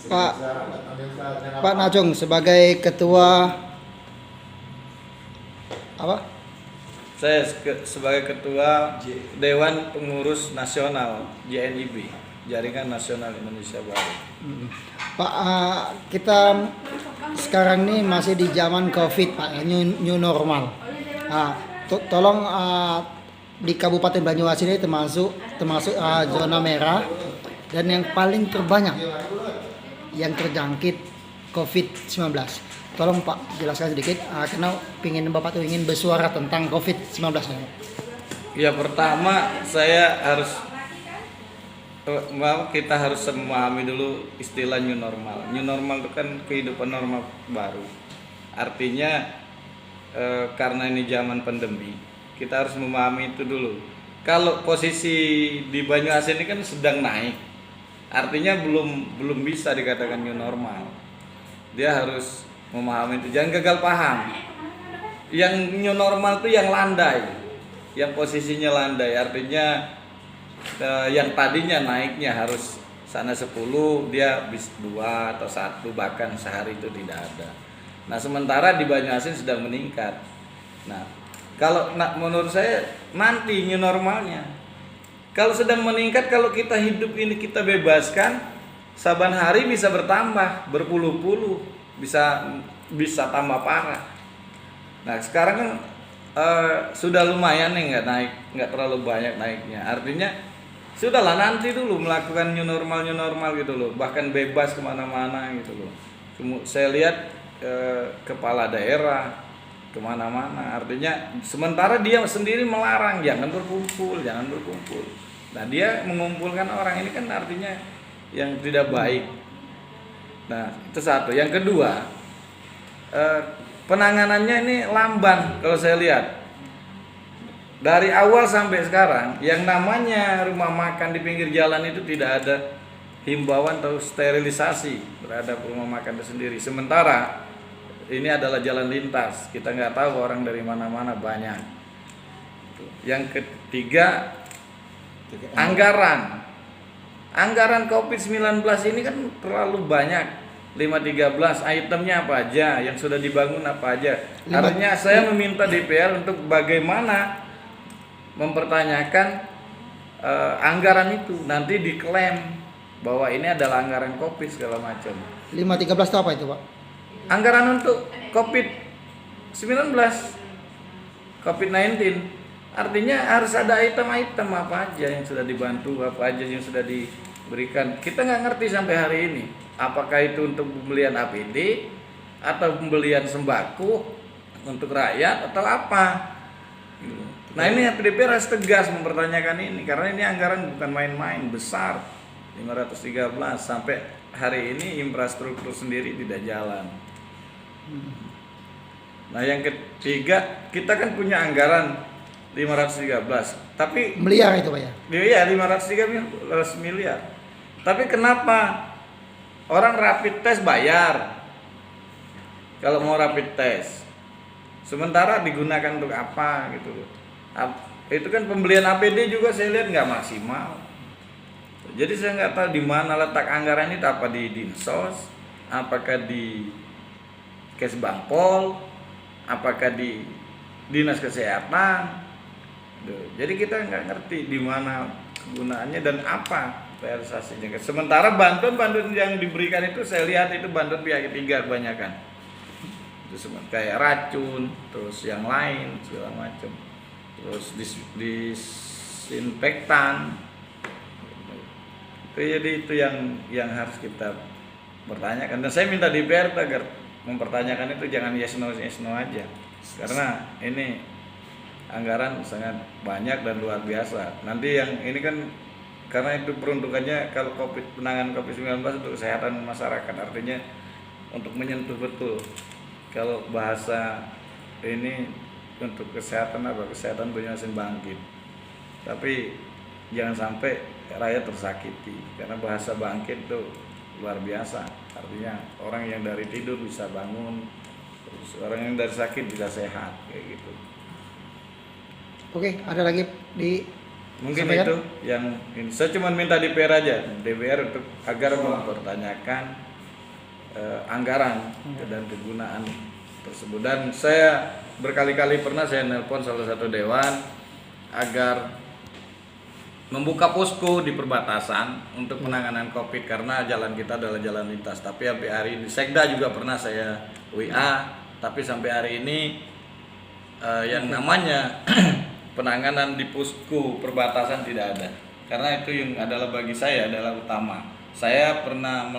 Pak Pak Najong sebagai ketua apa? Saya sebagai ketua Dewan Pengurus Nasional JNIB, Jaringan Nasional Indonesia Baru. Pak, kita sekarang ini masih di zaman COVID, Pak, ya, new normal. Tolong di Kabupaten Banyuasin ini termasuk zona merah dan yang paling terbanyak yang terjangkit COVID-19. Tolong Pak jelaskan sedikit, karena Bapak tuh ingin bersuara tentang COVID-19 ini. Ya, pertama kita harus memahami dulu istilah new normal. New normal itu kan kehidupan normal baru. Artinya karena ini zaman pandemi, kita harus memahami itu dulu. Kalau posisi di Banyuasin ini kan sedang naik, artinya belum bisa dikatakan new normal. Dia harus memahami itu, jangan gagal paham. Yang new normal itu yang landai, yang posisinya landai, artinya yang tadinya naiknya harus sana 10, dia bis 2 atau 1, bahkan sehari itu tidak ada. Nah, sementara di Banyuasin sedang meningkat. Nah, kalau menurut saya nanti new normalnya, kalau sedang meningkat, kalau kita hidup ini kita bebaskan, saban hari bisa bertambah berpuluh-puluh, bisa tambah parah. Nah, sekarang kan sudah lumayan nih nggak terlalu banyak naiknya. Artinya sudahlah, nanti dulu melakukan new normal gitu loh, bahkan bebas kemana-mana gitu loh. Saya lihat kepala daerah kemana-mana, artinya sementara dia sendiri melarang jangan berkumpul. Nah, dia mengumpulkan orang, ini kan artinya yang tidak baik. Nah, itu satu. Yang kedua, penanganannya ini lamban kalau saya lihat. Dari awal sampai sekarang, yang namanya rumah makan di pinggir jalan itu tidak ada himbauan atau sterilisasi terhadap rumah makan itu sendiri. Sementara ini adalah jalan lintas, kita nggak tahu orang dari mana-mana banyak. Yang ketiga, anggaran COVID-19 ini kan terlalu banyak. 513 itemnya apa aja, yang sudah dibangun apa aja. Artinya saya meminta DPR untuk bagaimana mempertanyakan anggaran itu, nanti diklaim bahwa ini adalah anggaran COVID segala macam. 513 itu apa itu, Pak? Anggaran untuk COVID-19, COVID-19. Artinya harus ada item-item apa aja yang sudah dibantu, apa aja yang sudah diberikan. Kita nggak ngerti sampai hari ini, apakah itu untuk pembelian APD atau pembelian sembako untuk rakyat atau apa. Nah, ini DPR harus tegas mempertanyakan ini, karena ini anggaran bukan main-main, besar. 513 sampai hari ini infrastruktur sendiri tidak jalan. Nah, yang ketiga, kita kan punya anggaran 513, tapi miliar itu, Pak ya? Iya, 513 miliar. Tapi kenapa orang rapid test bayar kalau mau rapid test, sementara digunakan untuk apa gitu loh. Itu kan pembelian APD juga saya lihat nggak maksimal. Jadi saya nggak tahu di mana letak anggaran itu, apa di Dinsos, apakah di Kesbangpol, apakah di Dinas Kesehatan. Jadi kita nggak ngerti di mana kegunaannya dan apa realisasinya. Sementara bantuan yang diberikan itu saya lihat itu bantuan pihak ketiga kebanyakan. Itu kayak racun, terus yang lain segala macam. Terus disinfektan. Jadi itu yang harus kita pertanyakan, dan saya minta DPR agar mempertanyakan itu, jangan yes no aja, karena ini anggaran sangat banyak dan luar biasa. Nanti yang ini kan karena itu peruntukannya kalau penanganan COVID-19 untuk kesehatan masyarakat, artinya untuk menyentuh betul. Kalau bahasa ini untuk kesehatan Banyuasin bangkit, tapi jangan sampai rakyat tersakiti, karena bahasa bangkit itu luar biasa, artinya orang yang dari tidur bisa bangun, terus orang yang dari sakit bisa sehat, kayak gitu. Oke, ada lagi di mungkin sampaikan? Itu yang ini. Saya cuma minta DPR aja, DPR untuk agar mempertanyakan anggaran dan kegunaan tersebut. Dan saya berkali-kali pernah saya nelpon salah satu dewan agar membuka posko di perbatasan untuk penanganan COVID karena jalan kita adalah jalan lintas. Tapi sampai hari ini Sekda juga pernah saya WA, tapi sampai hari ini yang namanya penanganan di posko perbatasan tidak ada. Karena itu yang adalah bagi saya adalah utama. Saya pernah